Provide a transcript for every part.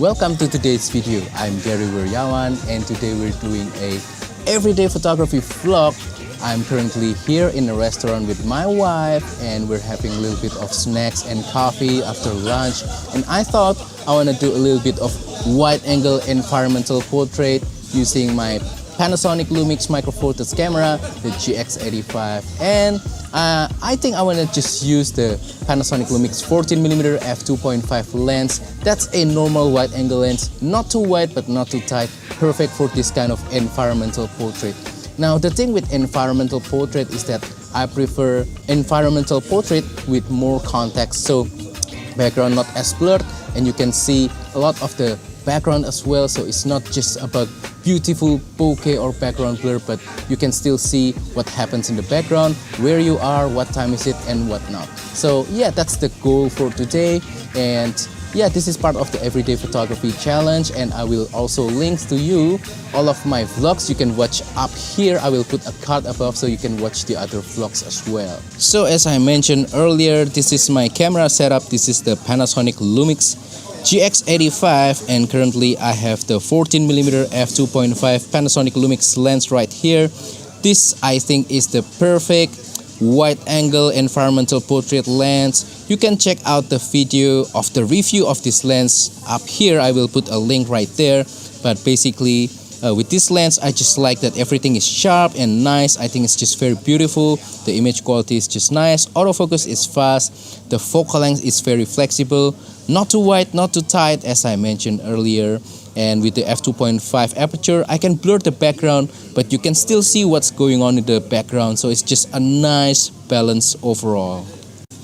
Welcome to today's video. I'm Gary Wiryawan and today we're doing a everyday photography vlog. I'm currently here in a restaurant with my wife and we're having a little bit of snacks and coffee after lunch, and I thought I want to do a little bit of wide-angle environmental portrait using my Panasonic Lumix Micro Four Thirds camera, the GX85, and I think I want to just use the Panasonic Lumix 14mm f2.5 lens. That's a normal wide-angle lens, not too wide but not too tight, perfect for this kind of environmental portrait. Now the thing with environmental portrait is that I prefer environmental portrait with more context, so background not as blurred and you can see a lot of the background as well, so it's not just about beautiful bokeh or background blur, but you can still see what happens in the background, where you are, what time is it and whatnot. So yeah, that's the goal for today, and yeah, this is part of the everyday photography challenge, and I will also link to you all of my vlogs you can watch up here. I will put a card above so you can watch the other vlogs as well. So as I mentioned earlier, this is my camera setup. This is the Panasonic Lumix GX85 and currently I have the 14mm f2.5 Panasonic Lumix lens right here. This I think is the perfect wide-angle environmental portrait lens. You can check out the video of the review of this lens up here. I will put a link right there, but basically with this lens I just like that everything is sharp and nice. I think it's just very beautiful. The image quality is just nice. Autofocus is fast. The focal length is very flexible. Not too wide, not too tight as I mentioned earlier. And with the f2.5 aperture, I can blur the background, but you can still see what's going on in the background. So it's just a nice balance overall.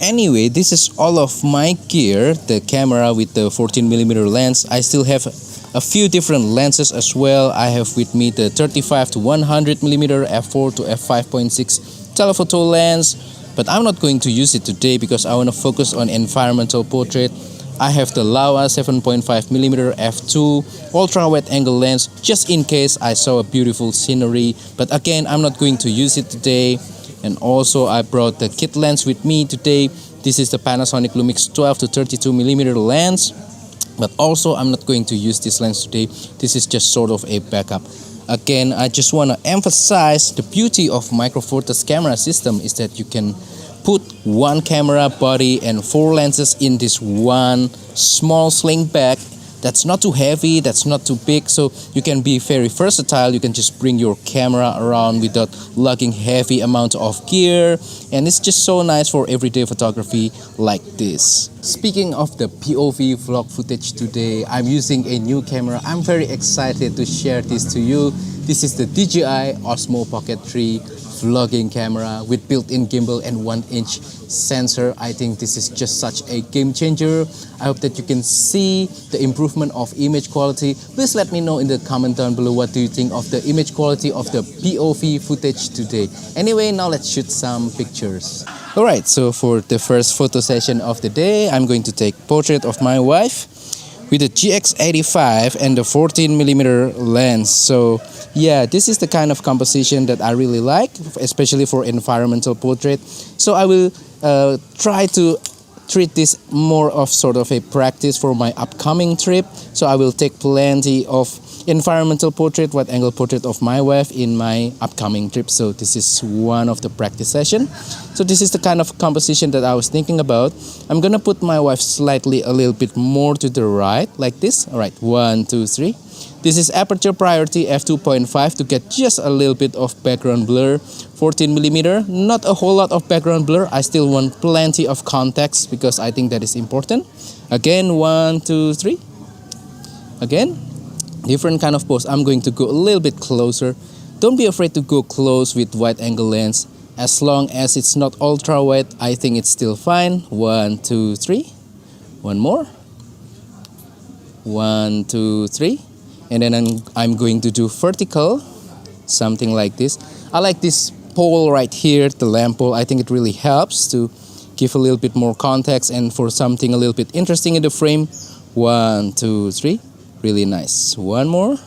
Anyway, this is all of my gear. The camera with the 14mm lens. I still have a few different lenses as well. I have with me the 35 to 100mm f4 to f5.6 telephoto lens, but I'm not going to use it today because I want to focus on environmental portrait. I have the Laowa 7.5mm f2 ultra wide angle lens just in case I saw a beautiful scenery, but again I'm not going to use it today. And also I brought the kit lens with me today. This is the Panasonic Lumix 12 to 32mm lens, but also I'm not going to use this lens today. This is just sort of a backup. Again, I just want to emphasize the beauty of Micro Four Thirds camera system is that you can put one camera body and four lenses in this one small sling bag. That's not too heavy, that's not too big, so you can be very versatile. You can just bring your camera around without lugging heavy amount of gear, and it's just so nice for everyday photography like this. Speaking of the POV vlog footage today, I'm using a new camera. I'm very excited to share this to you. This is the DJI Osmo Pocket 3 vlogging camera with built-in gimbal and 1-inch sensor. I think this is just such a game changer. I hope that you can see the improvement of image quality. Please let me know in the comment down below what do you think of the image quality of the POV footage today. Anyway, now let's shoot some pictures. Alright, so for the first photo session of the day, I'm going to take portrait of my wife with the GX85 and the 14mm lens. So yeah, this is the kind of composition that I really like, especially for environmental portrait. So I will try to treat this more of sort of a practice for my upcoming trip. So I will take plenty of environmental portrait, wide angle portrait of my wife in my upcoming trip. So this is one of the practice session. So this is the kind of composition that I was thinking about. I'm gonna put my wife slightly a little bit more to the right like this. All right, 1, 2, 3. This is aperture priority f2.5 to get just a little bit of background blur. 14mm, not a whole lot of background blur. I still want plenty of context because I think that is important. Again, 1, 2, 3. Again, different kind of pose. I'm going to go a little bit closer. Don't be afraid to go close with wide angle lens. As long as it's not ultra wide, I think it's still fine. 1, 2, 3. One more. 1, 2, 3. And then I'm going to do vertical, something like this. I like this pole right here, the lamp pole. I think it really helps to give a little bit more context and for something a little bit interesting in the frame. 1, 2, 3. Really nice. One more.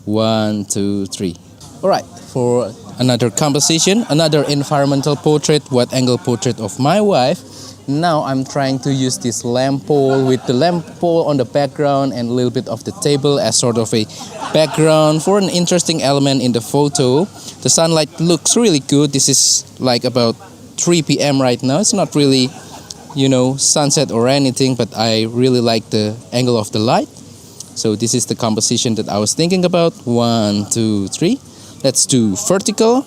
1, 2, 3. Alright, for another composition, another environmental portrait, wide angle portrait of my wife. Now I'm trying to use this lamp pole with the lamp pole on the background and a little bit of the table as sort of a background for an interesting element in the photo. The sunlight looks really good. This is like about 3 p.m. right now. It's not really, sunset or anything, but I really like the angle of the light. So this is the composition that I was thinking about. 1, 2, 3. Let's do vertical.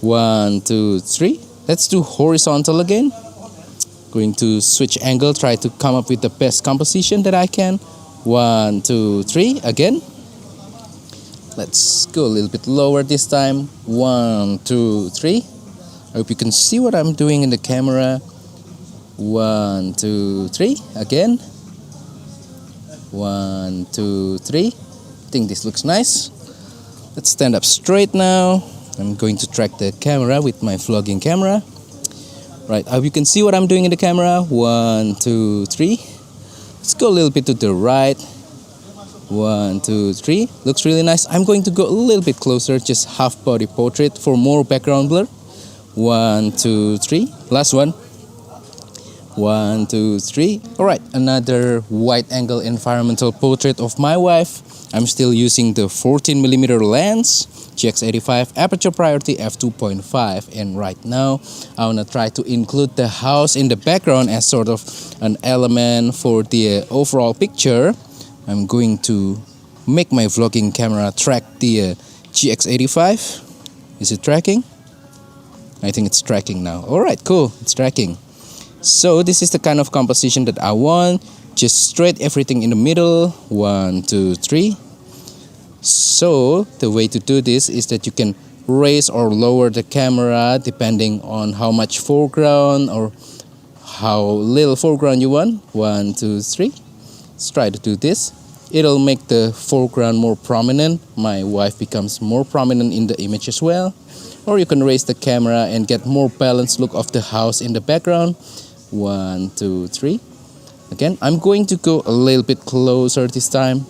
1, 2, 3. Let's do horizontal again. Going to switch angle, try to come up with the best composition that I can. 1, 2, 3 again. Let's go a little bit lower this time. 1, 2, 3. I hope you can see what I'm doing in the camera. 1, 2, 3 again. 1, 2, 3. I think this looks nice. Let's stand up straight now. I'm going to track the camera with my vlogging camera. Right, I hope you can see what I'm doing in the camera. 1, 2, 3. Let's go a little bit to the right. 1, 2, 3. Looks really nice. I'm going to go a little bit closer, just half body portrait for more background blur. 1, 2, 3. Last one. 1, 2, 3. Alright, another wide angle environmental portrait of my wife. I'm still using the 14mm lens, GX85, aperture priority f2.5, and right now I want to try to include the house in the background as sort of an element for the overall picture. I'm going to make my vlogging camera track the GX85. Is it tracking? I think it's tracking now. Alright, cool, it's tracking. So this is the kind of composition that I want. Just straight everything in the middle. 1, 2, 3. So the way to do this is that you can raise or lower the camera depending on how much foreground or how little foreground you want. 1, 2, 3. Let's try to do this. It'll make the foreground more prominent. My wife becomes more prominent in the image as well. Or you can raise the camera and get more balanced look of the house in the background. 1, 2, 3. Again, I'm going to go a little bit closer this time.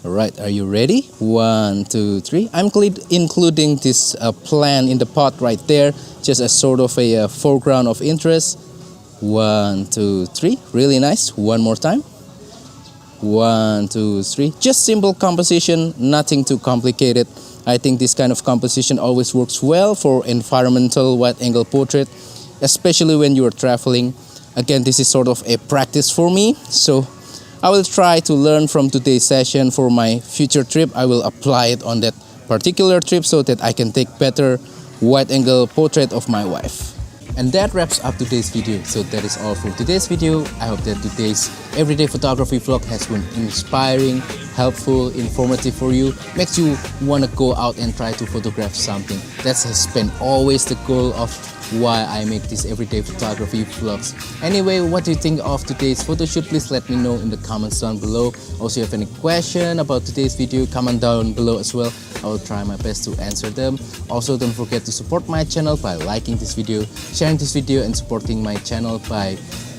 Alright, are you ready? 1, 2, 3. I'm including this plant in the pot right there, just as sort of a foreground of interest. 1, 2, 3. Really nice. One more time. 1, 2, 3. Just simple composition, nothing too complicated. I think this kind of composition always works well for environmental wide angle portrait, especially when you are traveling. Again, this is sort of a practice for me, so I will try to learn from today's session. For my future trip, I will apply it on that particular trip so that I can take better wide angle portrait of my wife. And that wraps up today's video. So that is all for today's video. I hope that today's everyday photography vlog has been inspiring, helpful, informative for you. Makes you want to go out and try to photograph something. That has been always the goal of why I make these everyday photography vlogs. Anyway, what do you think of today's photo shoot? Please let me know in the comments down below. Also, if you have any question about today's video, comment down below as well. I will try my best to answer them. Also, don't forget to support my channel by liking this video, sharing this video, and supporting my channel by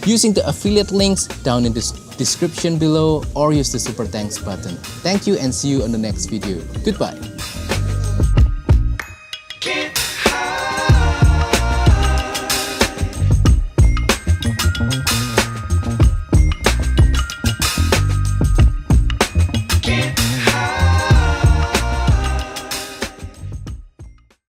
using the affiliate links down in the description below, or use the super thanks button. Thank you and see you on the next video. Goodbye.